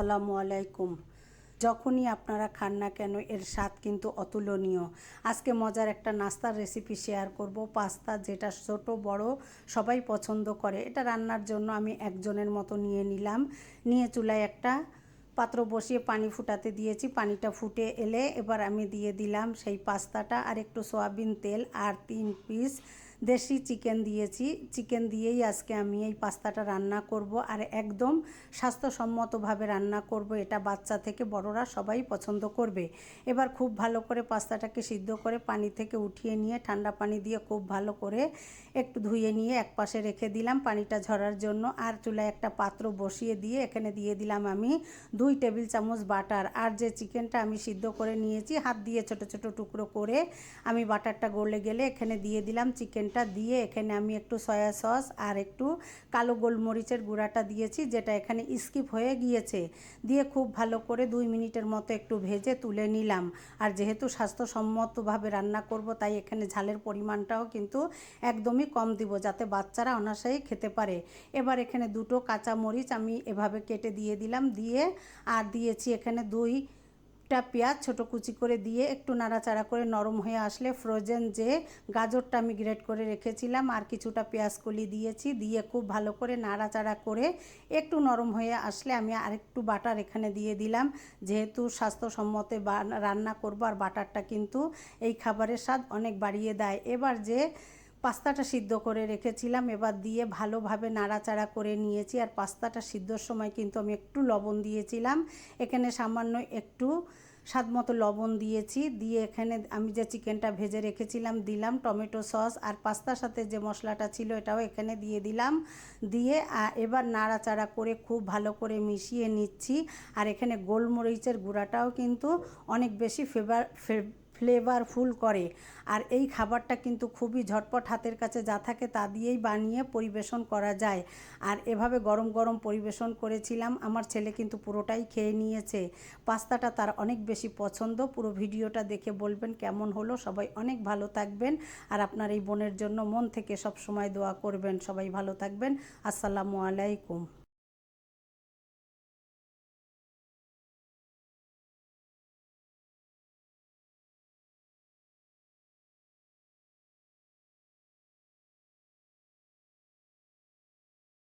আসসালামু আলাইকুম। যখনই আপনারা খান না কেন এর স্বাদ কিন্তু অতুলনীয়। আজকে মজার একটা নাস্তার রেসিপি শেয়ার করব, পাস্তা, যেটা ছোট বড় সবাই পছন্দ করে। এটা রান্নার জন্য আমি একজনের মতো নিয়ে নিলাম। নিয়ে চুলায় একটা পাত্র বসিয়ে পানি ফুটাতে দিয়েছি। পানিটা ফুটে এলে এবার আমি দিয়ে দিলাম সেই পাস্তাটা, আর একটু সয়াবিন তেল, আর 3 পিস দেশি চিকেন দিয়েছি। চিকেন দিয়েই আজকে আমি এই পাস্তাটা রান্না করব, আর একদম স্বাস্থ্যসম্মতভাবে রান্না করব। এটা বাচ্চা থেকে বড়রা সবাই পছন্দ করবে। এবার খুব ভালো করে পাস্তাটাকে সিদ্ধ করে পানি থেকে উঠিয়ে নিয়ে ঠান্ডা পানি দিয়ে খুব ভালো করে একটু ধুয়ে নিয়ে একপাশে রেখে দিলাম পানিটা ঝরার জন্য। আর চুলায় একটা পাত্র বসিয়ে দিয়ে এখানে দিয়ে দিলাম আমি 2 টেবিল চামচ বাটার। আর যে চিকেনটা আমি সিদ্ধ করে নিয়েছি হাত দিয়ে ছোট ছোট টুকরো করে, আমি বাটারটা গলে গেলে এখানে দিয়ে দিলাম চিকেনটা। দিয়ে এখানে আমি একটু সয়া সস আর একটু কালো গোলমরিচের গুঁড়াটা দিয়েছি, যেটা এখানে স্কিপ হয়ে গিয়েছে। দিয়ে খুব ভালো করে 2 মিনিটের মতো একটু ভেজে তুলে নিলাম। আর যেহেতু স্বাস্থ্যসম্মতভাবে রান্না করব, তাই এখানে ঝালের পরিমাণটাও কিন্তু একদমই কম দিব, যাতে বাচ্চারা অনায়াসেই খেতে পারে। এবার এখানে 2টো কাঁচা মরিচ আমি এভাবে কেটে দিয়ে দিলাম। দিয়ে আর দিয়েছি এখানে 2টা পেঁয়াজ ছোট কুচি করে দিয়ে একটু নাড়াচাড়া করে নরম হয়ে আসলে ফ্রোজেন যে গাজরটা আমি গ্রেট করে রেখেছিলাম আর কিছুটা পেঁয়াজ কলি দিয়েছি। দিয়ে খুব ভালো করে নাড়াচাড়া করে একটু নরম হয়ে আসলে আমি আরেকটু বাটার এখানে দিয়ে দিলাম। যেহেতু স্বাস্থ্যসম্মতে রান্না করব, আর বাটারটা কিন্তু এই খাবারের স্বাদ অনেক বাড়িয়ে দেয়। এবার যে পাস্তাটা সিদ্ধ করে রেখেছিলাম এবার দিয়ে ভালোভাবে নাড়াচাড়া করে নিয়েছি। আর পাস্তাটা সিদ্ধর সময় কিন্তু আমি একটু লবণ দিয়েছিলাম, এখানে সামান্য একটু স্বাদ মতো লবণ দিয়েছি। দিয়ে এখানে আমি যে চিকেনটা ভেজে রেখেছিলাম দিলাম, টমেটো সস আর পাস্তার সাথে যে মশলাটা ছিল এটাও এখানে দিয়ে দিলাম। দিয়ে এবার নাড়াচাড়া করে খুব ভালো করে মিশিয়ে নিচ্ছি। আর এখানে গোলমরিচের গুঁড়াটাও কিন্তু অনেক বেশি ফ্লেভারফুল করে। আর এই খাবারটা কিন্তু খুবই ঝটপট, হাতের কাছে যা থাকে তা দিয়েই বানিয়ে পরিবেশন করা যায়। আর এভাবে গরম গরম পরিবেশন করেছিলাম, আমার ছেলে কিন্তু পুরোটাই খেয়ে নিয়েছে। পাস্তাটা তার অনেক বেশি পছন্দ। পুরো ভিডিওটা দেখে বলবেন কেমন হলো। সবাই অনেক ভালো থাকবেন, আর আপনার এই বোনের জন্য মন থেকে সব সময় দোয়া করবেন। সবাই ভালো থাকবেন। আসসালামু আলাইকুম।